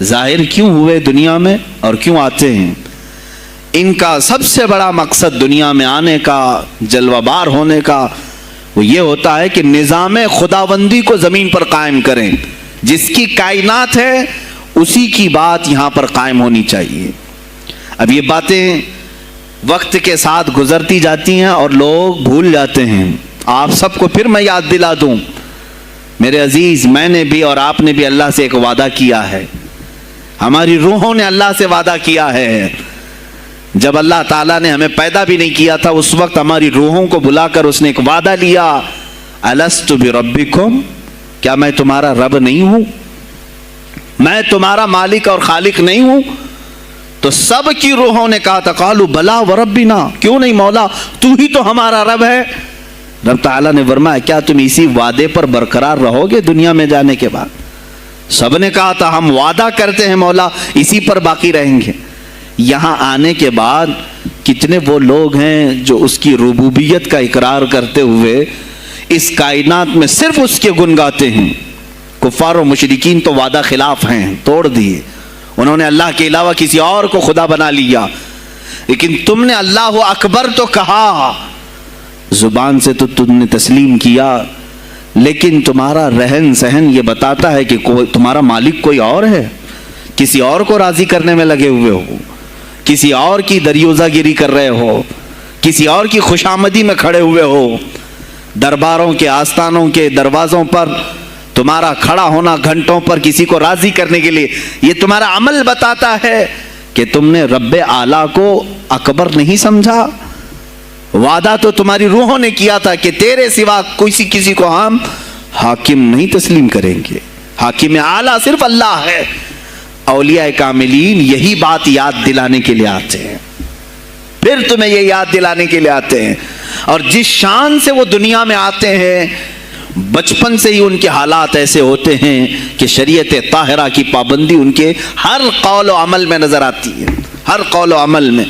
ظاہر کیوں ہوئے دنیا میں اور کیوں آتے ہیں؟ ان کا سب سے بڑا مقصد دنیا میں آنے کا، جلوہ بار ہونے کا، وہ یہ ہوتا ہے کہ نظام خداوندی کو زمین پر قائم کریں. جس کی کائنات ہے اسی کی بات یہاں پر قائم ہونی چاہیے. اب یہ باتیں وقت کے ساتھ گزرتی جاتی ہیں اور لوگ بھول جاتے ہیں. آپ سب کو پھر میں یاد دلا دوں، میرے عزیز، میں نے بھی اور آپ نے بھی اللہ سے ایک وعدہ کیا ہے. ہماری روحوں نے اللہ سے وعدہ کیا ہے. جب اللہ تعالیٰ نے ہمیں پیدا بھی نہیں کیا تھا اس وقت ہماری روحوں کو بلا کر اس نے ایک وعدہ لیا، الست بربکم، کیا میں تمہارا رب نہیں ہوں؟ میں تمہارا مالک اور خالق نہیں ہوں؟ تو سب کی روحوں نے کہا تھا قالوا بلا وربنا، کیوں نہیں مولا، تو ہی تو ہمارا رب ہے. رب تعالیٰ نے فرمایا کیا تم اسی وعدے پر برقرار رہو گے دنیا میں جانے کے بعد؟ سب نے کہا تھا ہم وعدہ کرتے ہیں مولا اسی پر باقی رہیں گے. یہاں آنے کے بعد کتنے وہ لوگ ہیں جو اس کی ربوبیت کا اقرار کرتے ہوئے اس کائنات میں صرف اس کے گن گاتے ہیں. کفار و مشرکین تو وعدہ خلاف ہیں، توڑ دیے، انہوں نے اللہ کے علاوہ کسی اور کو خدا بنا لیا. لیکن تم نے اللہ اکبر تو کہا، زبان سے تو تم نے تسلیم کیا، لیکن تمہارا رہن سہن یہ بتاتا ہے کہ تمہارا مالک کوئی اور ہے. کسی اور کو راضی کرنے میں لگے ہوئے ہو، کسی اور کی دریوزہ گیری کر رہے ہو، کسی اور کی خوشامدی میں کھڑے ہوئے ہو. درباروں کے آستانوں کے دروازوں پر تمہارا کھڑا ہونا گھنٹوں پر کسی کو راضی کرنے کے لیے، یہ تمہارا عمل بتاتا ہے کہ تم نے رب اعلیٰ کو اکبر نہیں سمجھا. وعدہ تو تمہاری روحوں نے کیا تھا کہ تیرے سوا کسی کو ہم حاکم نہیں تسلیم کریں گے. حاکم اعلیٰ صرف اللہ ہے. اولیاء کاملین یہی بات یاد دلانے کے لیے آتے ہیں، پھر تمہیں یہ یاد دلانے کے لیے آتے ہیں. اور جس شان سے وہ دنیا میں آتے ہیں بچپن سے ہی ان کے حالات ایسے ہوتے ہیں کہ شریعت طاہرہ کی پابندی ان کے ہر قول و عمل میں نظر آتی ہے، ہر قول و عمل میں.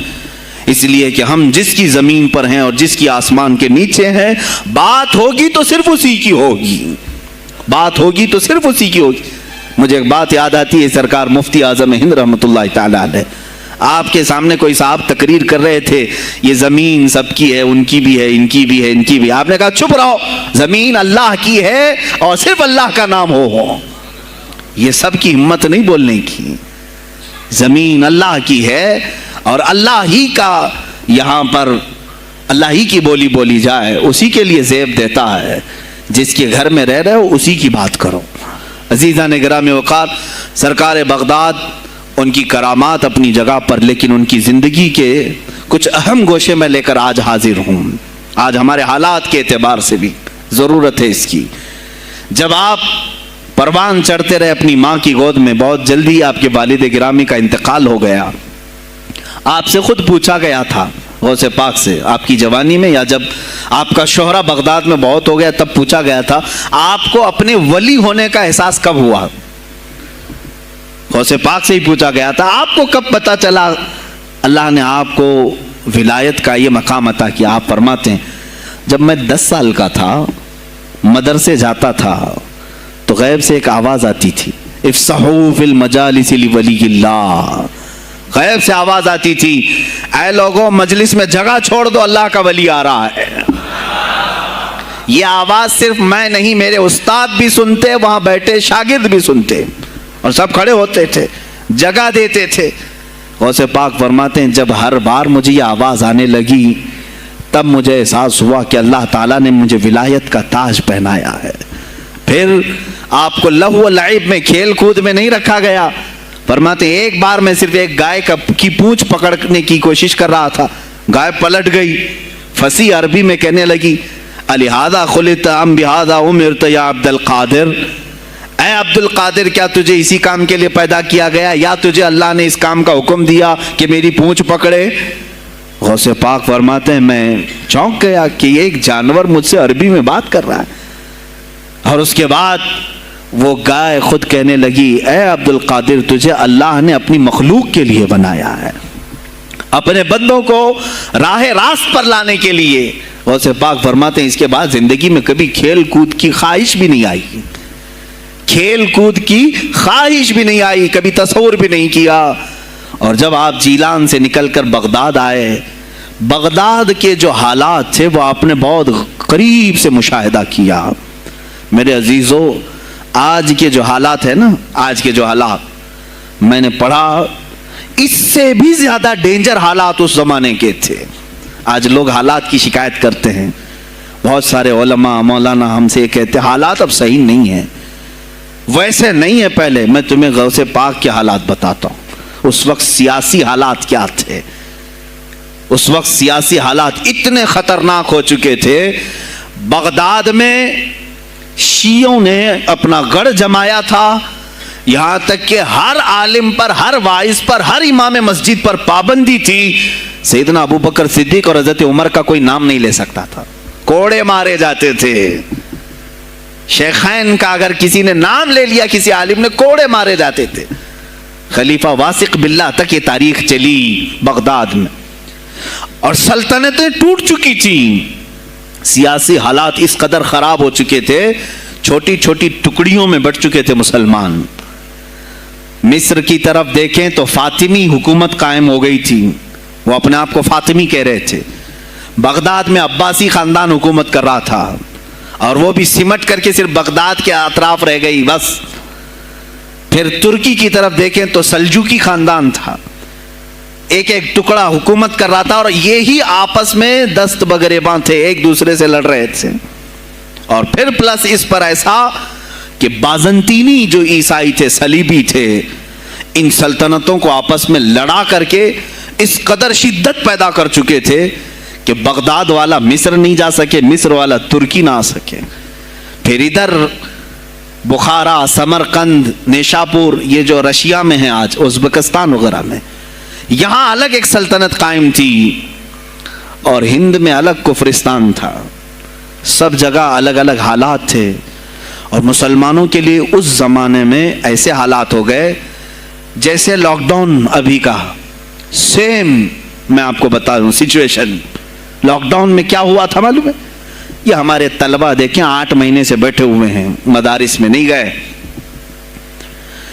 اس لیے کہ ہم جس کی زمین پر ہیں اور جس کی آسمان کے نیچے ہیں، بات ہوگی تو صرف اسی کی ہوگی، بات ہوگی تو صرف اسی کی ہوگی. مجھے ایک بات یاد آتی ہے، سرکار مفتی اعظم ہند رحمۃ اللہ تعالی علیہ، آپ کے سامنے کوئی صاحب تقریر کر رہے تھے، یہ زمین سب کی ہے، ان کی بھی ہے، ان کی بھی ہے، ان کی بھی ہے. آپ نے کہا چپ رہو، زمین اللہ کی ہے اور صرف اللہ کا نام ہو. یہ سب کی ہمت نہیں بولنے کی. زمین اللہ کی ہے اور اللہ ہی کا، یہاں پر اللہ ہی کی بولی بولی جائے، اسی کے لیے زیب دیتا ہے. جس کے گھر میں رہ رہے ہو اسی کی بات کرو. عزیزان گرامی وقار، سرکار بغداد، ان کی کرامات اپنی جگہ پر، لیکن ان کی زندگی کے کچھ اہم گوشے میں لے کر آج حاضر ہوں. آج ہمارے حالات کے اعتبار سے بھی ضرورت ہے اس کی. جب آپ پروان چڑھتے رہے اپنی ماں کی گود میں، بہت جلدی آپ کے والد گرامی کا انتقال ہو گیا. آپ سے خود پوچھا گیا تھا غوث پاک سے، آپ کی جوانی میں یا جب آپ کا شہرہ بغداد میں بہت ہو گیا تب پوچھا گیا تھا آپ کو اپنے ولی ہونے کا احساس کب ہوا؟ غوث پاک سے ہی پوچھا گیا تھا آپ کو کب پتا چلا اللہ نے آپ کو ولایت کا یہ مقام عطا کیا؟ آپ فرماتے ہیں جب میں 10 سال کا تھا، مدرسے جاتا تھا تو غیب سے ایک آواز آتی تھی، افصحوا فی المجالس لولی اللہ. غیب سے آواز آتی تھی، اے لوگوں مجلس میں جگہ چھوڑ دو، اللہ کا ولی آ رہا ہے. یہ آواز صرف میں نہیں، میرے استاد بھی سنتے، وہاں بیٹھے شاگرد بھی سنتے، اور سب کھڑے ہوتے تھے، جگہ دیتے تھے. غوث پاک فرماتے ہیں جب ہر بار مجھے یہ آواز آنے لگی تب مجھے احساس ہوا کہ اللہ تعالیٰ نے مجھے ولایت کا تاج پہنایا ہے. پھر آپ کو لہو و لعب میں، کھیل کود میں نہیں رکھا گیا. فرماتے ہیں ایک بار میں صرف ایک گائے کی پونچھ پکڑنے کی کوشش کر رہا تھا، گائے پلٹ گئی، فصیح عربی میں کہنے لگی الہذا خلقت ام بہذا امرت یا عبد القادر، اے عبد القادر کیا تجھے اسی کام کے لیے پیدا کیا گیا یا تجھے اللہ نے اس کام کا حکم دیا کہ میری پونچھ پکڑے؟ غوث پاک فرماتے ہیں میں چونک گیا کہ یہ ایک جانور مجھ سے عربی میں بات کر رہا ہے. اور اس کے بعد وہ گائے خود کہنے لگی اے عبد القادر تجھے اللہ نے اپنی مخلوق کے لیے بنایا ہے، اپنے بندوں کو راہ راست پر لانے کے لیے. غوث پاک فرماتے ہیں اس کے بعد زندگی میں کبھی کھیل کود کی خواہش بھی نہیں آئی. کھیل کود کی خواہش بھی نہیں آئی, کبھی تصور بھی نہیں کیا. اور جب آپ جیلان سے نکل کر بغداد آئے, بغداد کے جو حالات تھے وہ آپ نے بہت قریب سے مشاہدہ کیا. میرے عزیزو, آج کے جو حالات ہیں نا, آج کے جو حالات میں نے پڑھا, اس سے بھی زیادہ ڈینجر حالات اس زمانے کے تھے. آج لوگ حالات کی شکایت کرتے ہیں, بہت سارے علماء مولانا ہم سے یہ کہتے ہیں حالات اب صحیح نہیں ہیں, ویسے نہیں ہے پہلے. میں تمہیں غوث پاک کے حالات بتاتا ہوں. اس وقت سیاسی حالات کیا تھے. اس وقت سیاسی حالات اتنے خطرناک ہو چکے تھے. بغداد میں شیعوں نے اپنا گڑھ جمایا تھا, یہاں تک کہ ہر عالم پر, ہر واعظ پر, ہر امام مسجد پر پابندی تھی. سیدنا ابو بکر صدیق اور حضرت عمر کا کوئی نام نہیں لے سکتا تھا, کوڑے مارے جاتے تھے. شیخین کا اگر کسی نے نام لے لیا کسی عالم نے, کوڑے مارے جاتے تھے. خلیفہ واثق باللہ تک یہ تاریخ چلی بغداد میں. اور سلطنتیں ٹوٹ چکی تھیں, سیاسی حالات اس قدر خراب ہو چکے تھے, چھوٹی چھوٹی ٹکڑیوں میں بٹ چکے تھے مسلمان. مصر کی طرف دیکھیں تو فاطمی حکومت قائم ہو گئی تھی, وہ اپنے آپ کو فاطمی کہہ رہے تھے. بغداد میں عباسی خاندان حکومت کر رہا تھا, اور وہ بھی سمٹ کر کے صرف بغداد کے اطراف رہ گئی بس. پھر ترکی کی طرف دیکھیں تو سلجوکی خاندان تھا, ایک ایک ٹکڑا حکومت کر رہا تھا, اور یہی آپس میں دست بگریباں تھے, ایک دوسرے سے لڑ رہے تھے. اور پھر پلس اس پر ایسا کہ بازنطینی جو عیسائی تھے, صلیبی تھے, ان سلطنتوں کو آپس میں لڑا کر کے اس قدر شدت پیدا کر چکے تھے کہ بغداد والا مصر نہیں جا سکے, مصر والا ترکی نہ آ سکے. پھر ادھر بخارا, سمرقند, نیشاپور, یہ جو رشیا میں ہیں آج, ازبکستان وغیرہ میں, یہاں الگ ایک سلطنت قائم تھی, اور ہند میں الگ کفرستان تھا. سب جگہ الگ الگ حالات تھے. اور مسلمانوں کے لیے اس زمانے میں ایسے حالات ہو گئے جیسے لاک ڈاؤن ابھی کا سیم. میں آپ کو بتا دوں سچویشن. لاک ڈاؤن میں کیا ہوا تھا معلوم ہے؟ یہ ہمارے طلبہ دیکھیں 8 مہینے سے بیٹھے ہوئے ہیں, مدارس میں نہیں گئے,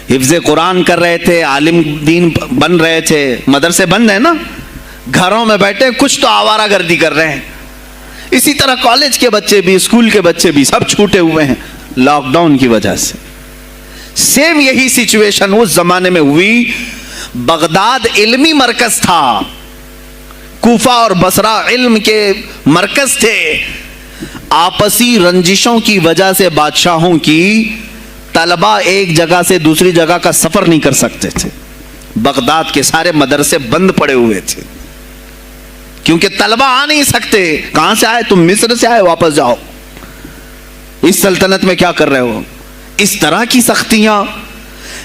حفظ قرآن کر رہے تھے, عالم دین بن رہے تھے, مدرسے بند ہیں نا, گھروں میں بیٹھے کچھ تو آوارہ گردی کر رہے ہیں. اسی طرح کالج کے بچے بھی, اسکول کے بچے بھی, سب چھوٹے ہوئے ہیں لاک ڈاؤن کی وجہ سے. سیم یہی سچویشن اس زمانے میں ہوئی. بغداد علمی مرکز تھا, کوفہ اور بصرہ علم کے مرکز تھے. آپسی رنجشوں کی وجہ سے بادشاہوں کی طلبہ ایک جگہ سے دوسری جگہ کا سفر نہیں کر سکتے تھے. بغداد کے سارے مدرسے بند پڑے ہوئے تھے, کیونکہ طلبہ آ نہیں سکتے. کہاں سے آئے تم؟ مصر سے آئے, واپس جاؤ, اس سلطنت میں کیا کر رہے ہو؟ اس طرح کی سختیاں.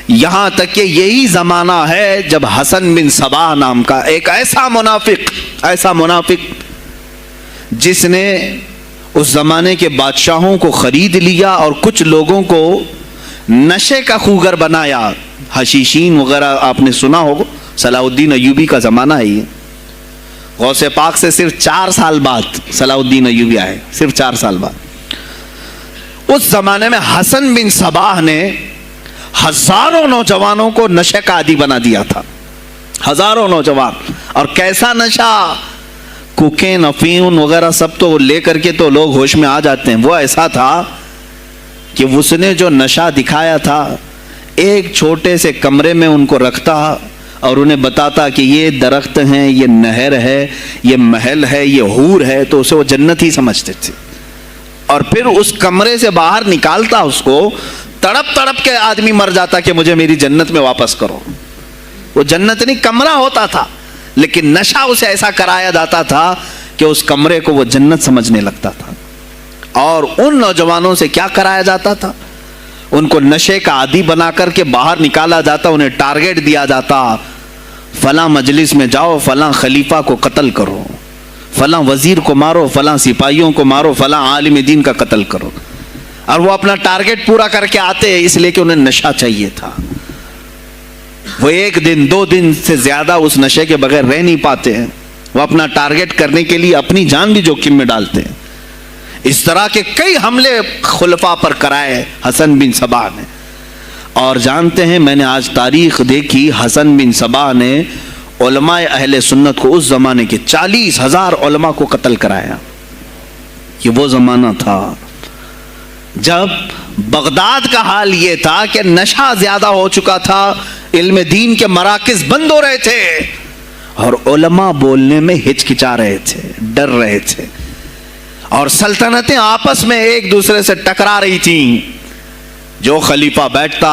یہاں تک کہ یہی زمانہ ہے جب حسن بن صباح نام کا ایک ایسا منافق جس نے اس زمانے کے بادشاہوں کو خرید لیا اور کچھ لوگوں کو نشے کا خوگر بنایا. حشیشین وغیرہ آپ نے سنا ہوگا, صلاح الدین ایوبی کا زمانہ ہے یہ. غوث پاک سے صرف 4 سال بعد صلاح الدین ایوبی آئے, صرف 4 سال بعد. اس زمانے میں حسن بن صباح نے ہزاروں نوجوانوں کو نشے کا عادی بنا دیا تھا, ہزاروں نوجوان. اور کیسا نشہ, کوکین, افیون وغیرہ سب تو لے کر کے تو لوگ ہوش میں آ جاتے ہیں. وہ ایسا تھا کہ اس نے جو نشہ دکھایا تھا, ایک چھوٹے سے کمرے میں ان کو رکھتا اور انہیں بتاتا کہ یہ درخت ہیں, یہ نہر ہے, یہ محل ہے, یہ حور ہے, تو اسے وہ جنت ہی سمجھتے تھے. اور پھر اس کمرے سے باہر نکالتا اس کو, تڑپ تڑپ کے آدمی مر جاتا کہ مجھے میری جنت میں واپس کرو. وہ جنت نہیں, کمرہ ہوتا تھا, لیکن نشہ اسے ایسا کرایا جاتا تھا کہ اس کمرے کو وہ جنت سمجھنے لگتا تھا. اور ان نوجوانوں سے کیا کرایا جاتا تھا؟ ان کو نشے کا عادی بنا کر کے باہر نکالا جاتا, انہیں ٹارگیٹ دیا جاتا, فلاں مجلس میں جاؤ, فلاں خلیفہ کو قتل کرو, فلاں وزیر کو مارو, فلاں سپاہیوں کو مارو, فلاں عالم دین کا قتل کرو. اور وہ اپنا ٹارگیٹ پورا کر کے آتے, اس لیے کہ انہیں نشہ چاہیے تھا. وہ 1 دن 2 دن سے زیادہ اس نشے کے بغیر رہ نہیں پاتے ہیں. وہ اپنا ٹارگیٹ کرنے کے لیے اپنی جان بھی جوخم میں ڈالتے ہیں. اس طرح کے کئی حملے خلفاء پر کرائے حسن بن صباح نے. اور جانتے ہیں میں نے آج تاریخ دیکھی، حسن بن صبا نے علماء اہل سنت کو اس زمانے کے 40,000 علماء کو قتل کرایا۔ یہ وہ زمانہ تھا جب بغداد کا حال یہ تھا کہ نشہ زیادہ ہو چکا تھا، علم دین کے مراکز بند ہو رہے تھے اور علماء بولنے میں ہچکچا رہے تھے، ڈر رہے تھے، اور سلطنتیں آپس میں ایک دوسرے سے ٹکرا رہی تھیں۔ جو خلیفہ بیٹھتا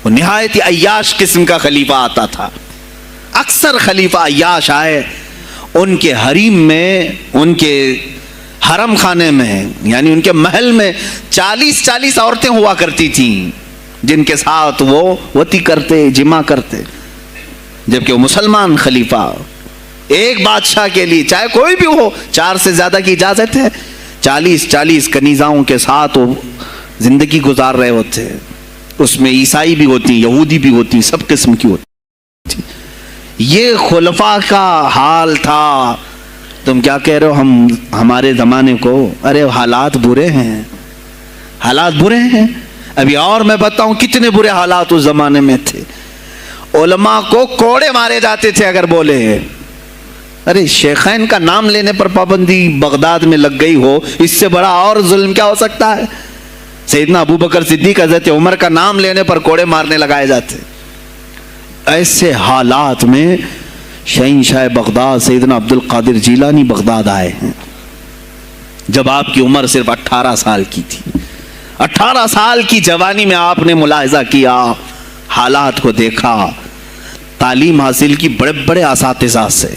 وہ نہایت ہی عیاش قسم کا خلیفہ آتا تھا۔ اکثر خلیفہ عیاش آئے، ان کے حریم میں، ان کے حرم خانے میں، یعنی ان کے محل میں 40 عورتیں ہوا کرتی تھیں جن کے ساتھ وہ وطی کرتے، جمع کرتے، جبکہ وہ مسلمان خلیفہ ایک بادشاہ کے لیے چاہے کوئی بھی ہو 4 سے زیادہ کی اجازت ہے، 40 کنیزاؤں کے ساتھ وہ زندگی گزار رہے ہوتے۔ اس میں عیسائی بھی ہوتی، یہودی بھی ہوتی، سب قسم کی ہوتی۔ یہ خلفاء کا حال تھا۔ تم کیا کہہ رہے ہو ہمارے زمانے کو؟ ارے حالات برے ہیں، حالات برے ہیں۔ ابھی اور میں بتاؤں کتنے برے حالات اس زمانے میں تھے۔ علماء کو کوڑے مارے جاتے تھے اگر بولے۔ ارے شیخین کا نام لینے پر پابندی بغداد میں لگ گئی ہو، اس سے بڑا اور ظلم کیا ہو سکتا ہے؟ سیدنا ابو بکر صدیق، حضرت عمر کا نام لینے پر کوڑے مارنے لگائے جاتے۔ ایسے حالات میں شہنشاہ بغداد سیدنا عبد القادر جیلانی بغداد آئے ہیں جب آپ کی عمر صرف 18 سال کی تھی۔ 18 سال کی جوانی میں آپ نے ملاحظہ کیا، حالات کو دیکھا، تعلیم حاصل کی بڑے بڑے اساتذہ سے۔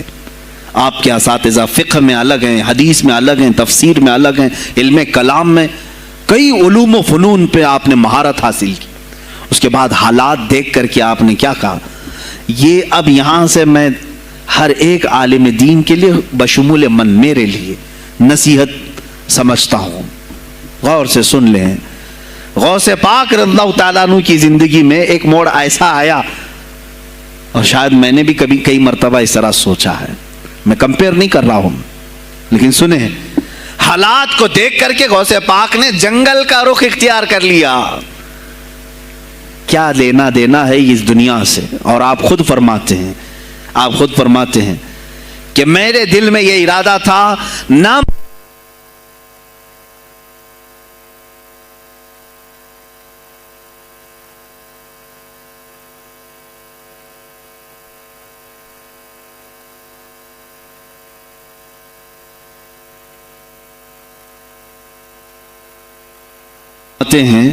آپ کے اساتذہ فقہ میں الگ ہیں، حدیث میں الگ ہیں، تفسیر میں الگ ہیں، علم کلام میں، کئی علوم و فنون پہ آپ نے مہارت حاصل کی۔ اس کے بعد حالات دیکھ کر کے آپ نے کیا کہا؟ یہ اب یہاں سے میں ہر ایک عالم دین کے لیے بشمول من میرے لیے نصیحت سمجھتا ہوں، غور سے سن لیں۔ غوث پاک رضی اللہ تعالیٰ عنہ کی زندگی میں ایک موڑ ایسا آیا، اور شاید میں نے بھی کبھی کئی مرتبہ اس طرح سوچا ہے، میں کمپیئر نہیں کر رہا ہوں، لیکن سنیں، حالات کو دیکھ کر کے غوث پاک نے جنگل کا رخ اختیار کر لیا۔ کیا لینا دینا ہے اس دنیا سے؟ اور آپ خود فرماتے ہیں کہ میرے دل میں یہ ارادہ تھا، نہ ہیں،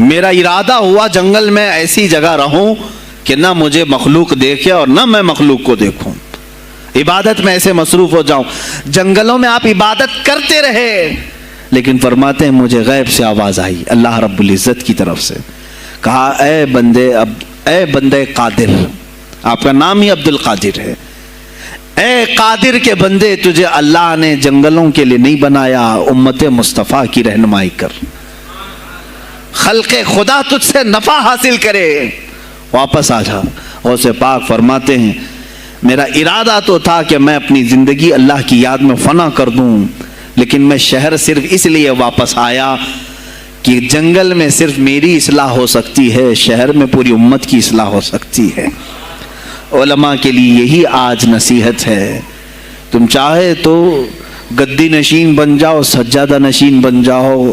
میرا ارادہ ہوا جنگل میں ایسی جگہ رہوں کہ نہ مجھے مخلوق دیکھے اور نہ میں مخلوق کو دیکھوں، عبادت میں ایسے مصروف ہو جاؤں۔ جنگلوں میں آپ عبادت کرتے رہے، لیکن فرماتے ہیں مجھے غیب سے آواز آئی اللہ رب العزت کی طرف سے، کہا اے بندے قادر، آپ کا نام ہی عبد القادر ہے، اے قادر کے بندے، تجھے اللہ نے جنگلوں کے لیے نہیں بنایا، امت مصطفیٰ کی رہنمائی کر، خلق خدا تجھ سے نفع حاصل کرے، واپس آ جا۔ غوث پاک فرماتے ہیں میرا ارادہ تو تھا کہ میں اپنی زندگی اللہ کی یاد میں فنا کر دوں، لیکن میں شہر صرف اس لیے واپس آیا کہ جنگل میں صرف میری اصلاح ہو سکتی ہے، شہر میں پوری امت کی اصلاح ہو سکتی ہے۔ علماء کے لیے یہی آج نصیحت ہے، تم چاہے تو گدی نشین بن جاؤ، سجادہ نشین بن جاؤ،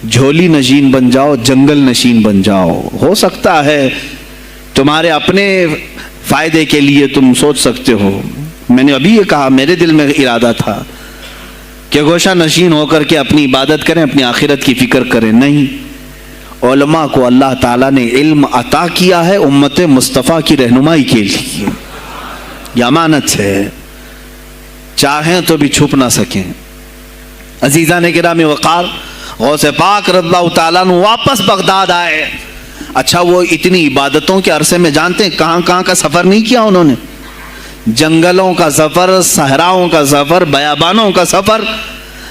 جھولی نشین بن جاؤ، جنگل نشین بن جاؤ، ہو سکتا ہے تمہارے اپنے فائدے کے لیے تم سوچ سکتے ہو۔ میں نے ابھی یہ کہا، میرے دل میں ارادہ تھا کہ گوشہ نشین ہو کر کے اپنی عبادت کریں، اپنی آخرت کی فکر کریں، نہیں، علماء کو اللہ تعالیٰ نے علم عطا کیا ہے امت مصطفیٰ کی رہنمائی کے لیے، یہ امانت ہے، چاہیں تو بھی چھپ نہ سکیں۔ عزیزان گرامی وقار، غوث پاک رضی اللہ تعالیٰ عنہ واپس بغداد آئے۔ اچھا وہ اتنی عبادتوں کے عرصے میں جانتے ہیں کہاں کہاں کا سفر نہیں کیا انہوں نے؟ جنگلوں کا سفر، صحراؤں کا سفر، بیابانوں کا سفر،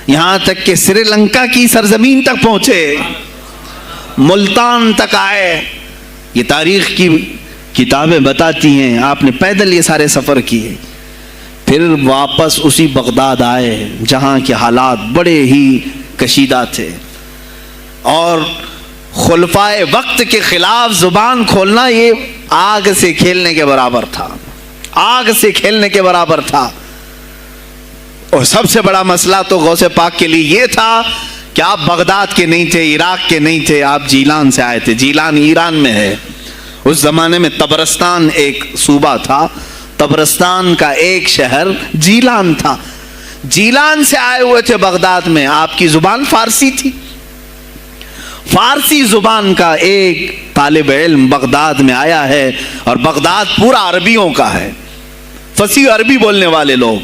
یہاں تک کہ سری لنکا کی سرزمین تک پہنچے، ملتان تک آئے۔ یہ تاریخ کی کتابیں بتاتی ہیں آپ نے پیدل یہ سارے سفر کیے، پھر واپس اسی بغداد آئے جہاں کے حالات بڑے ہی کشیدہ تھے، اور خلفائے وقت کے خلاف زبان کھولنا یہ آگ سے کھیلنے کے برابر تھا، آگ سے کھیلنے کے برابر تھا۔ اور سب سے بڑا مسئلہ تو غوث پاک کے لیے یہ تھا کہ آپ بغداد کے نہیں تھے، عراق کے نہیں تھے، آپ جیلان سے آئے تھے۔ جیلان ایران میں ہے۔ اس زمانے میں طبرستان ایک صوبہ تھا، طبرستان کا ایک شہر جیلان تھا۔ جیلان سے آئے ہوئے تھے بغداد میں۔ آپ کی زبان فارسی تھی۔ فارسی زبان کا ایک طالب علم بغداد میں آیا ہے، اور بغداد پورا عربیوں کا ہے، فصیح عربی بولنے والے لوگ،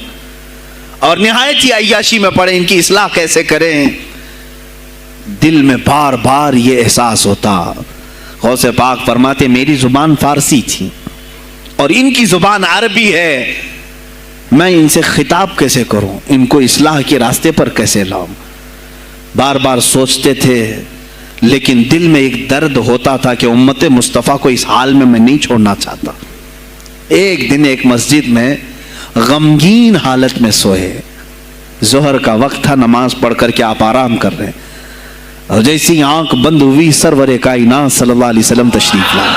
اور نہایت ہی عیاشی میں پڑے، ان کی اصلاح کیسے کریں۔ دل میں بار بار یہ احساس ہوتا۔ غوث پاک فرماتے میری زبان فارسی تھی اور ان کی زبان عربی ہے، میں ان سے خطاب کیسے کروں، ان کو اصلاح کے راستے پر کیسے لاؤں۔ بار بار سوچتے تھے، لیکن دل میں ایک درد ہوتا تھا کہ امت مصطفیٰ کو اس حال میں نہیں چھوڑنا چاہتا۔ ایک دن ایک مسجد میں غمگین حالت میں سوئے، ظہر کا وقت تھا، نماز پڑھ کر کے آپ آرام کر رہے ہیں، اور جیسی آنکھ بند ہوئی سرور کائنات صلی اللہ علیہ وسلم تشریف لائے۔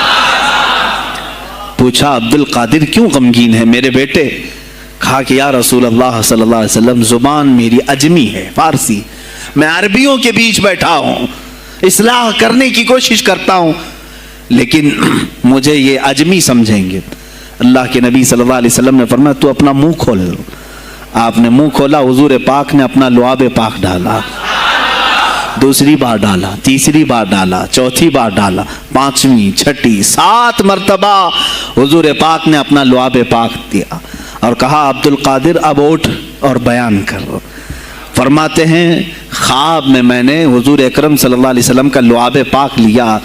پوچھا عبد القادر کیوں غمگین ہے میرے بیٹے؟ کہا کہ یا رسول اللہ صلی اللہ علیہ وسلم زبان میری عجمی ہے، فارسی، میں عربیوں کے بیچ بیٹھا ہوں، اصلاح کرنے کی کوشش کرتا ہوں، لیکن مجھے یہ عجمی سمجھیں گے۔ اللہ کے نبی صلی اللہ علیہ وسلم نے فرمایا تو اپنا منہ کھول لو۔ آپ نے منہ کھولا، حضور پاک نے اپنا لعاب پاک ڈالا، دوسری بار ڈالا، تیسری بار ڈالا، چوتھی بار ڈالا، پانچویں، چھٹی، 7 مرتبہ حضور پاک نے اپنا لعاب پاک دیا اور کہا عبد القادر اب اٹھ اور بیان کرو۔ فرماتے ہیں خواب میں نے حضور اکرم صلی اللہ علیہ وسلم کا لعاب پاک لیا،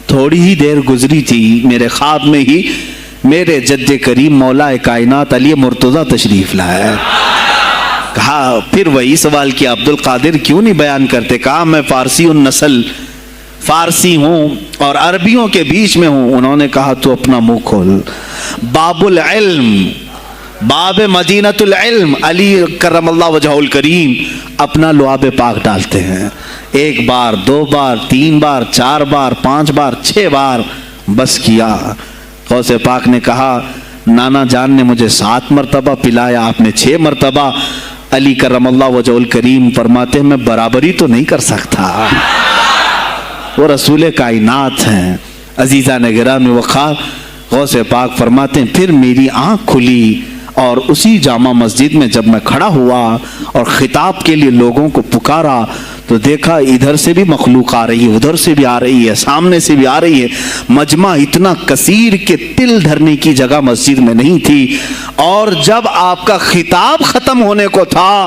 تھوڑی ہی دیر گزری تھی، میرے خواب میں ہی میرے جد کریم مولا کائنات علی مرتضیٰ تشریف لائے۔ کہا پھر وہی سوال کیا عبد القادر کیوں نہیں بیان کرتے؟ کہا میں فارسی النسل، فارسی ہوں اور عربیوں کے بیچ میں ہوں۔ انہوں نے کہا تو اپنا منہ کھول۔ باب العلم، باب مدینۃ العلم، علی کرم اللہ وجہہ الکریم اپنا لعاب پاک ڈالتے ہیں، 1 بار، 2 بار، 3 بار، 4 بار، 5 بار، 6 بار، بس کیا۔ غوث پاک نے کہا نانا جان نے مجھے 7 مرتبہ پلایا، آپ نے 6 مرتبہ۔ علی کرم اللہ وجہ الکریم فرماتے ہیں میں برابری تو نہیں کر سکتا، وہ رسول کائنات ہیں۔ عزیزان گرامی وقار، غوث پاک فرماتے ہیں پھر میری آنکھ کھلی، اور اسی جامع مسجد میں جب میں کھڑا ہوا اور خطاب کے لیے لوگوں کو پکارا تو دیکھا ادھر سے بھی مخلوق آ رہی ہے، ادھر سے بھی آ رہی ہے، سامنے سے بھی آ رہی ہے۔ مجمع اتنا کثیر کہ تل دھرنے کی جگہ مسجد میں نہیں تھی، اور جب آپ کا خطاب ختم ہونے کو تھا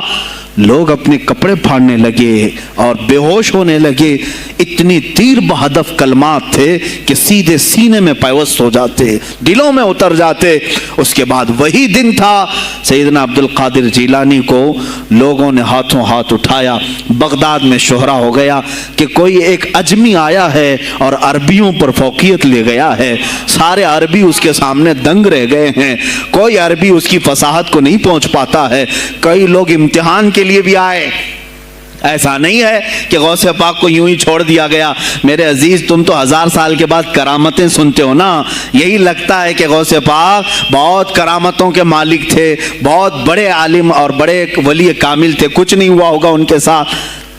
لوگ اپنے کپڑے پھاڑنے لگے اور بے ہوش ہونے لگے۔ اتنی تیر بہدف کلمات تھے کہ سیدھے سینے میں پیوست ہو جاتے، دلوں میں اتر جاتے۔ اس کے بعد وہی دن تھا سیدنا عبد القادر جیلانی کو لوگوں نے ہاتھوں ہاتھ اٹھایا۔ بغداد میں شہرا ہو گیا کہ کوئی ایک اجمی آیا ہے اور عربیوں پر فوقیت لے گیا ہے، سارے عربی اس کے سامنے دنگ رہ گئے ہیں، کوئی عربی اس کی فصاحت کو نہیں پہنچ پاتا ہے۔ کئی لوگ امتحان کے لیے بھی آئے، ایسا نہیں ہے کہ غوث پاک کو یوں ہی چھوڑ دیا گیا۔ میرے عزیز تم تو 1000 سال کے بعد کرامتیں سنتے ہو نا، یہی لگتا ہے کہ غوث پاک بہت کرامتوں کے مالک تھے، بہت بڑے عالم اور بڑے ولی کامل تھے، کچھ نہیں ہوا ہوگا ان کے ساتھ۔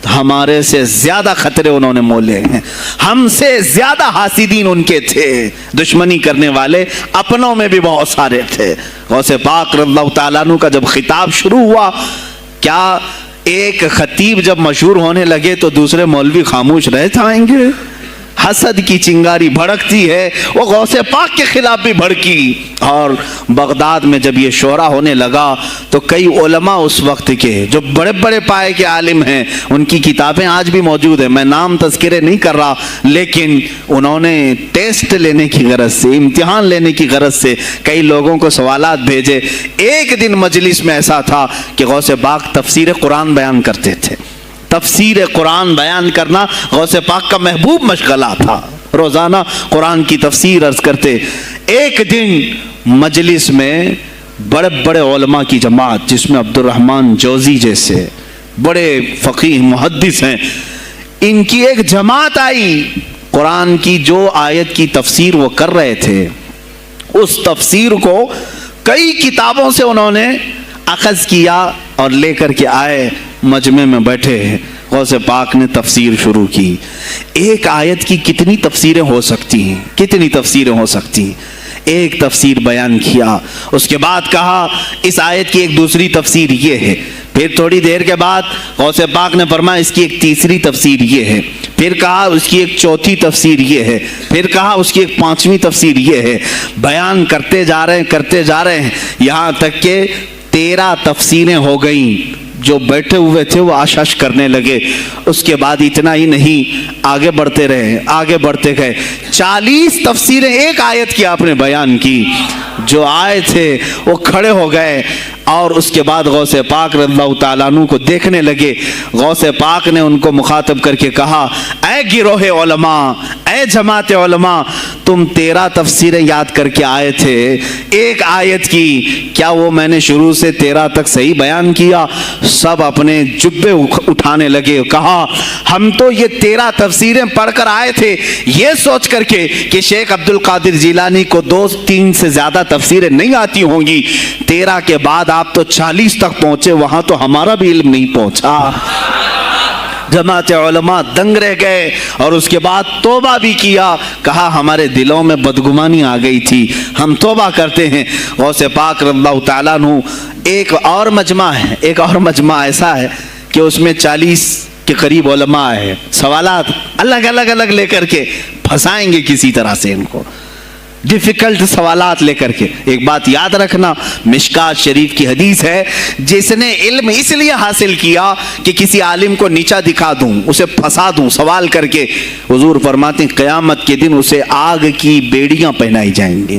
ہمارے سے زیادہ خطرے انہوں نے مولے ہیں، ہم سے زیادہ حاسدین ان کے تھے، دشمنی کرنے والے اپنوں میں بھی بہت سارے تھے۔ غوث پاک رضی اللہ تعالیٰ عنہ کا جب خطاب شروع ہوا، کیا ایک خطیب جب مشہور ہونے لگے تو دوسرے مولوی خاموش رہ جائیں گے؟ حسد کی چنگاری بھڑکتی ہے، وہ غوث پاک کے خلاف بھی بھڑکی۔ اور بغداد میں جب یہ شورا ہونے لگا تو کئی علماء اس وقت کے جو بڑے بڑے پائے کے عالم ہیں، ان کی کتابیں آج بھی موجود ہیں، میں نام تذکرے نہیں کر رہا، لیکن انہوں نے ٹیسٹ لینے کی غرض سے، امتحان لینے کی غرض سے کئی لوگوں کو سوالات بھیجے۔ ایک دن مجلس میں ایسا تھا کہ غوث پاک تفسیر قرآن بیان کرتے تھے، تفسیر قرآن بیان کرنا غوث پاک کا محبوب مشغلہ تھا، روزانہ قرآن کی تفسیر عرض کرتے۔ ایک دن مجلس میں بڑے بڑے علماء کی جماعت، جس میں عبد الرحمن جوزی جیسے بڑے فقیہ محدث ہیں، ان کی ایک جماعت آئی قرآن کی جو آیت کی تفسیر وہ کر رہے تھے اس تفسیر کو کئی کتابوں سے انہوں نے اخذ کیا اور لے کر کے آئے، مجمع میں بیٹھے غوث پاک نے تفسیر شروع کی۔ ایک آیت کی کتنی تفسیریں ہو سکتی ہیں، کتنی تفسیریں ہو سکتی ہیں، ایک تفسیر بیان کیا، اس کے بعد کہا اس آیت کی ایک دوسری تفسیر یہ ہے، پھر تھوڑی دیر کے بعد غوث پاک نے فرمایا اس کی ایک تیسری تفسیر یہ ہے، پھر کہا اس کی ایک چوتھی تفسیر یہ ہے، پھر کہا اس کی ایک پانچویں تفسیر یہ ہے۔ بیان کرتے جا رہے ہیں یہاں تک کہ 13 تفسیریں ہو گئیں۔ جو بیٹھے ہوئے تھے وہ آشش کرنے لگے۔ اس کے بعد اتنا ہی نہیں، آگے بڑھتے رہے، آگے بڑھتے گئے، 40 تفسیریں ایک آیت کی آپ نے بیان کی۔ جو آئے تھے وہ کھڑے ہو گئے اور اس کے بعد غوث پاک رضی اللہ تعالیٰ عنہ کو دیکھنے لگے۔ غوث پاک نے ان کو مخاطب کر کے کہا، اے گروہ علماء، اے جماعت علماء، تم 13 تفسیریں یاد کر کے آئے تھے ایک آیت کی، کیا وہ میں نے شروع سے 13 تک صحیح بیان کیا؟ سب اپنے جبے اٹھانے لگے، کہا ہم تو یہ 13 تفسیریں پڑھ کر آئے تھے یہ سوچ کر کے کہ شیخ عبد القادر جیلانی کو 2-3 سے زیادہ تفسیریں نہیں آتی ہوں گی، 13 کے بعد آپ تو 40 تک پہنچے، وہاں تو ہمارا بھی علم نہیں پہنچا۔ جماعت علماء دنگ رہ گئے اور اس کے بعد توبہ بھی کیا، کہا ہمارے دلوں میں بدگمانی آ گئی تھی، ہم توبہ کرتے ہیں۔ غوث پاک رضی اللہ تعالیٰ عنہ ایک اور مجمع ایسا ہے کہ اس میں 40 کے قریب علماء ہے، سوالات الگ لے کر کے پھنسائیں گے کسی طرح سے ان کو، ڈیفیکلٹ سوالات لے کر کے۔ ایک بات یاد رکھنا، مشکات شریف کی حدیث ہے، جس نے علم اس لیے حاصل کیا کہ کسی عالم کو نیچا دکھا دوں، اسے پھنسا دوں سوال کر کے، حضور فرماتے ہیں قیامت کے دن اسے آگ کی بیڑیاں پہنائی جائیں گی،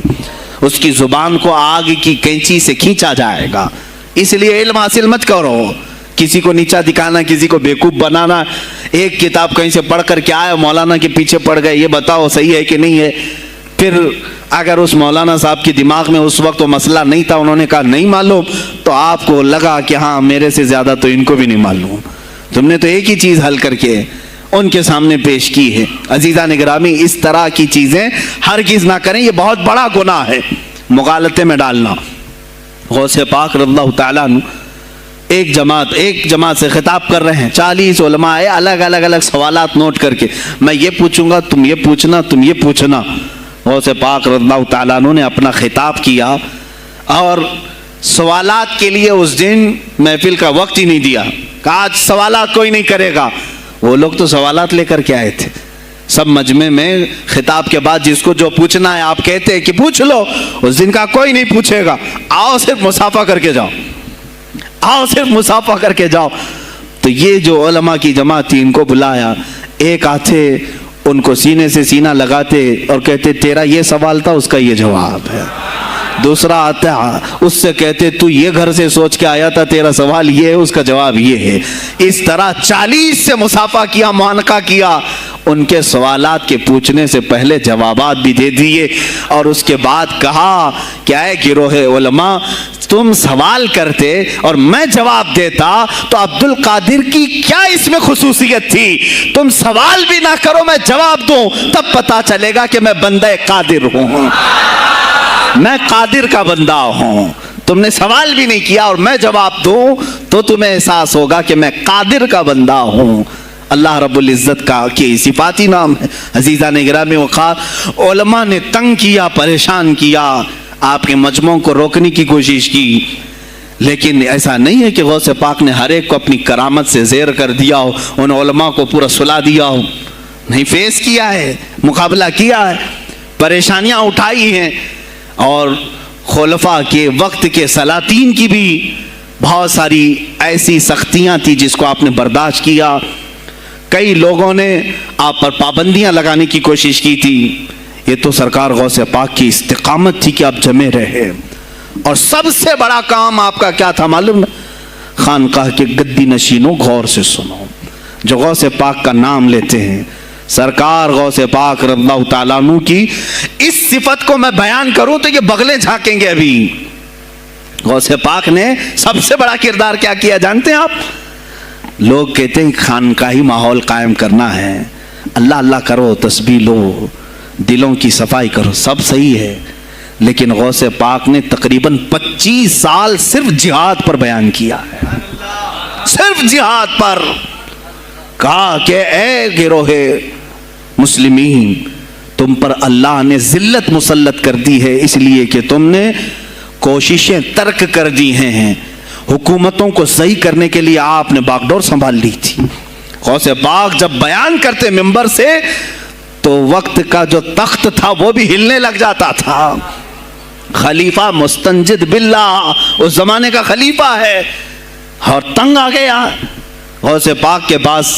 اس کی زبان کو آگ کی کینچی سے کھینچا جائے گا۔ اس لیے علم حاصل مت کرو، کسی کو نیچا دکھانا، کسی کو بیوقوف بنانا۔ ایک کتاب کہیں سے پڑھ کر کے آئے، مولانا کے پیچھے پڑ گئے، یہ بتاؤ صحیح ہے کہ نہیں ہے۔ پھر اگر اس مولانا صاحب کے دماغ میں اس وقت وہ مسئلہ نہیں تھا، انہوں نے کہا نہیں معلوم، تو آپ کو لگا کہ ہاں میرے سے زیادہ تو ان کو بھی نہیں معلوم، تم نے تو ایک ہی چیز حل کر کے ان کے سامنے پیش کی ہے۔ عزیزان گرامی، اس طرح کی چیزیں ہرگز نہ کریں، یہ بہت بڑا گناہ ہے مغالطے میں ڈالنا۔ غوث پاک رضی اللہ تعالیٰ عنہ ایک جماعت سے خطاب کر رہے ہیں، 40 علماء ہے، الگ سوالات نوٹ کر کے، میں یہ پوچھوں گا، تم یہ پوچھنا، تم یہ پوچھنا۔ غوث پاک رضی اللہ تعالیٰ عنہ نے اپنا خطاب کیا اور سوالات کے لیے اس دن محفل کا وقت ہی نہیں دیا، کہا آج سوالات کوئی نہیں کرے گا۔ وہ لوگ تو سوالات لے کر کے آئے تھے، سب مجمع میں خطاب کے بعد جس کو جو پوچھنا ہے آپ کہتے ہیں کہ پوچھ لو، اس دن کا کوئی نہیں پوچھے گا، آؤ صرف مصافحہ کر کے جاؤ، آؤ صرف مصافحہ کر کے جاؤ۔ تو یہ جو علماء کی جماعت تھی ان کو بلایا، ایک آتے ان کو سینے سے سینہ لگاتے اور کہتے تیرا یہ سوال تھا، اس کا یہ جواب ہے۔ دوسرا آتا اس سے کہتے تو یہ گھر سے سوچ کے آیا تھا، تیرا سوال یہ ہے، اس کا جواب یہ ہے۔ اس طرح 40 سے مصافحہ کیا، معانقہ کیا، ان کے سوالات کے پوچھنے سے پہلے جوابات بھی دے دیے، اور اس کے بعد کہا کیا ہے گروہ علماء، تم سوال کرتے اور میں جواب دیتا تو عبد القادر کی کیا اس میں خصوصیت تھی؟ تم سوال بھی نہ کرو، میں جواب دوں، تب پتا چلے گا کہ میں بندہ قادر ہوں، میں قادر کا بندہ ہوں۔ تم نے سوال بھی نہیں کیا اور میں جواب دوں تو تمہیں احساس ہوگا کہ میں قادر کا بندہ ہوں۔ اللہ رب العزت کا کی صفاتی نام ہے۔ عزیزان گرامی وقار، علماء نے تنگ کیا، پریشان کیا، آپ کے مجموعوں کو روکنے کی کوشش کی، لیکن ایسا نہیں ہے کہ غوث پاک نے ہر ایک کو اپنی کرامت سے زیر کر دیا ہو، ان علماء کو پورا سلا دیا ہو، نہیں، فیس کیا ہے، مقابلہ کیا ہے، پریشانیاں اٹھائی ہیں، اور خلفاء کے وقت کے سلاطین کی بھی بہت ساری ایسی سختیاں تھی جس کو آپ نے برداشت کیا۔ کئی لوگوں نے آپ پر پابندیاں لگانے کی کوشش کی تھی، یہ تو سرکار غوث پاک کی استقامت تھی کہ آپ جمے رہے، اور سب سے بڑا کام آپ کا کیا تھا معلوم؟ خانقاہ کے گدی نشینوں غور سے سنو، جو غوث پاک کا نام لیتے ہیں، سرکار غوث پاک رضی اللہ تعالیٰ عنہ کی اس صفت کو میں بیان کروں تو یہ بغلیں جھانکیں گے۔ ابھی غوث پاک نے سب سے بڑا کردار کیا کیا جانتے ہیں آپ؟ لوگ کہتے ہیں خانقاہی ماحول قائم کرنا ہے، اللہ اللہ کرو, تسبیح لو, دلوں کی صفائی کرو, سب صحیح ہے, لیکن غوث پاک نے تقریباً 25 سال صرف جہاد پر بیان کیا ہے, صرف جہاد پر. کہا کہ اے گروہ مسلمین, تم پر اللہ نے ذلت مسلط کر دی ہے اس لیے کہ تم نے کوششیں ترک کر دی ہیں. حکومتوں کو صحیح کرنے کے لیے آپ نے باغ ڈور سنبھال لی تھی. غوث پاک جب بیان کرتے منبر سے تو وقت کا جو تخت تھا وہ بھی ہلنے لگ جاتا تھا. خلیفہ مستنجد باللہ, اس زمانے کا خلیفہ ہے, اور تنگ آ گیا غوث پاک کے پاس.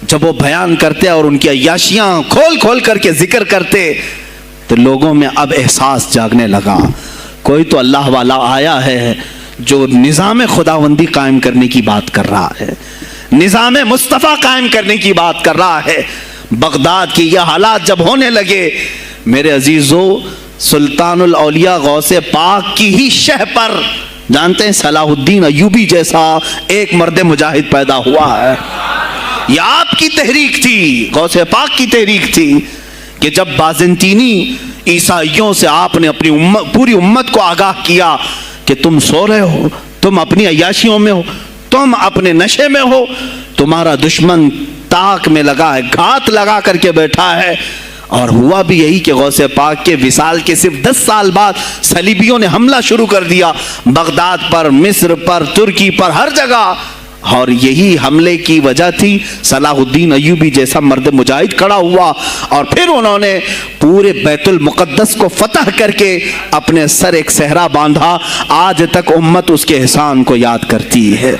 جب وہ بیان کرتے اور ان کی عیاشیاں کھول کھول کر کے ذکر کرتے تو لوگوں میں اب احساس جاگنے لگا, کوئی تو اللہ والا آیا ہے جو نظام خداوندی قائم کرنے کی بات کر رہا ہے, نظام مصطفیٰ قائم کرنے کی بات کر رہا ہے. بغداد کی یہ حالات جب ہونے لگے, میرے عزیزو, سلطان الاولیاء غوث پاک کی ہی شہ پر, جانتے ہیں صلاح الدین ایوبی جیسا ایک مرد مجاہد پیدا ہوا ہے. یہ آپ کی تحریک تھی, غوث پاک کی تحریک تھی کہ جب بازنطینی عیسائیوں سے آپ نے اپنی پوری امت کو آگاہ کیا کہ تم سو رہے ہو, تم اپنی عیاشیوں میں ہو, تم اپنے نشے میں ہو, تمہارا دشمن تاک میں لگا ہے, گھات لگا کر کے بیٹھا ہے. اور ہوا بھی یہی کہ غوث پاک کے وصال کے صرف 10 سال بعد صلیبیوں نے حملہ شروع کر دیا بغداد پر, مصر پر, ترکی پر, ہر جگہ. اور یہی حملے کی وجہ تھی صلاح الدین ایوبی جیسا مرد مجاہد کھڑا ہوا, اور پھر انہوں نے پورے بیت المقدس کو فتح کر کے اپنے سر ایک صحرا باندھا. آج تک امت اس کے احسان کو یاد کرتی ہے.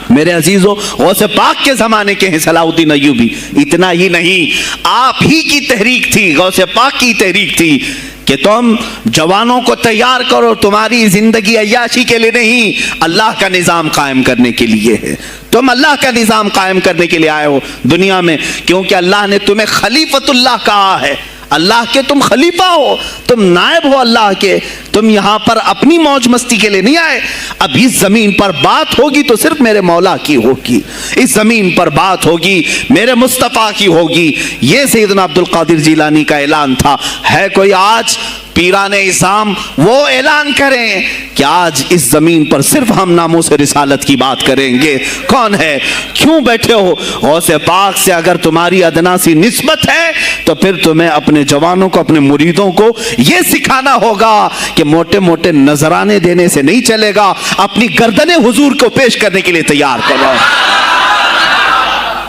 میرے عزیزو, غوث پاک کے زمانے کے ہیں صلاح الدین ایوبی. اتنا ہی نہیں, آپ ہی کی تحریک تھی, غوث پاک کی تحریک تھی کہ تم جوانوں کو تیار کرو, تمہاری زندگی عیاشی کے لیے نہیں, اللہ کا نظام قائم کرنے کے لیے ہے. تم اللہ کا نظام قائم کرنے کے لیے آئے ہو دنیا میں, کیونکہ اللہ نے تمہیں خلیفۃ اللہ کہا ہے. اللہ کے تم خلیفہ ہو, تم نائب ہو اللہ کے. تم یہاں پر اپنی موج مستی کے لیے نہیں آئے. اب اس زمین پر بات ہوگی تو صرف میرے مولا کی ہوگی, اس زمین پر بات ہوگی میرے مصطفیٰ کی ہوگی. یہ سیدنا عبد القادر جیلانی کا اعلان تھا. ہے کوئی آج پیران اسلام وہ اعلان کریں کہ آج اس زمین پر صرف ہم ناموس رسالت کی بات کریں گے؟ کون ہے؟ کیوں بیٹھے ہو؟ غوث پاک سے اگر تمہاری ادنا سی نسبت ہے تو پھر تمہیں اپنے جوانوں کو, اپنے مریدوں کو یہ سکھانا ہوگا کہ موٹے موٹے نذرانے دینے سے نہیں چلے گا, اپنی گردنیں حضور کو پیش کرنے کے لیے تیار کرو.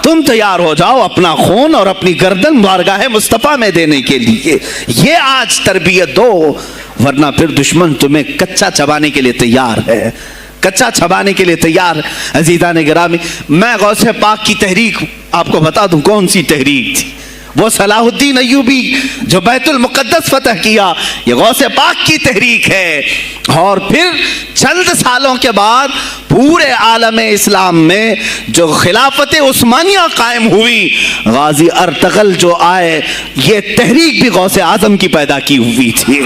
تم تیار ہو جاؤ اپنا خون اور اپنی گردن بارگاہ مصطفیٰ میں دینے کے لیے. یہ آج تربیت دو, ورنہ پھر دشمن تمہیں کچا چبانے کے لیے تیار ہے, کچا چبانے کے لیے تیار. عزیزان گرامی, میں غوث پاک کی تحریک آپ کو بتا دوں کون سی تحریک تھی. وہ صلاح الدین ایوبی جو بیت المقدس فتح کیا, یہ غوث پاک کی تحریک ہے. اور پھر چند سالوں کے بعد پورے عالم اسلام میں جو خلافت عثمانیہ قائم ہوئی, غازی ارطغرل جو آئے, یہ تحریک بھی غوث اعظم کی پیدا کی ہوئی تھی.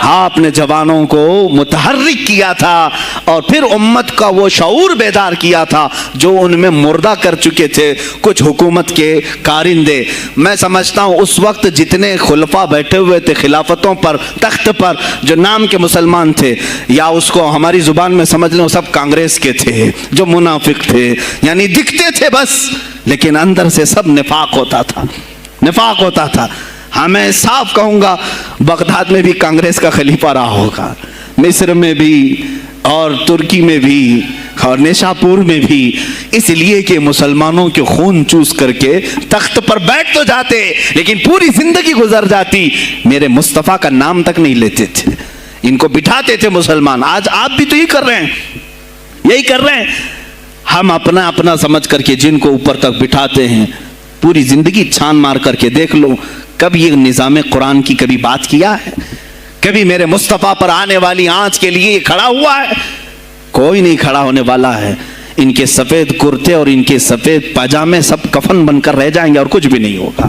آپ نے جوانوں کو متحرک کیا تھا اور پھر امت کا وہ شعور بیدار کیا تھا جو ان میں مردہ کر چکے تھے کچھ حکومت کے کارندے. میں سمجھتا ہوں اس وقت جتنے خلفاء بیٹھے ہوئے تھے خلافتوں پر, تخت پر, جو نام کے مسلمان تھے, یا اس کو ہماری زبان میں سمجھ لیں سب کانگریس کے تھے, جو منافق تھے, یعنی دکھتے تھے بس, لیکن اندر سے سب نفاق ہوتا تھا, نفاق ہوتا تھا. ہاں میں صاف کہوں گا, بغداد میں بھی کانگریس کا خلیفہ رہا ہوگا, مصر میں بھی اور ترکی میں بھی اور نیشاپور میں بھی, اس لیے کہ مسلمانوں کے خون چوس کر کے تخت پر بیٹھ تو جاتے لیکن پوری زندگی گزر جاتی, میرے مصطفیٰ کا نام تک نہیں لیتے تھے. ان کو بٹھاتے تھے مسلمان. آج آپ بھی تو یہی کر رہے ہیں, یہی کر رہے ہیں. ہم اپنا اپنا سمجھ کر کے جن کو اوپر تک بٹھاتے ہیں, پوری زندگی چھان مار کر کے دیکھ لو کب یہ نظام قرآن کی کبھی بات کیا ہے؟ کبھی میرے مصطفیٰ پر آنے والی آنچ کے لیے کھڑا ہوا ہے؟ کوئی نہیں کھڑا ہونے والا ہے. ان کے سفید کرتے اور ان کے سفید پاجامے سب کفن بن کر رہ جائیں گے اور کچھ بھی نہیں ہوگا.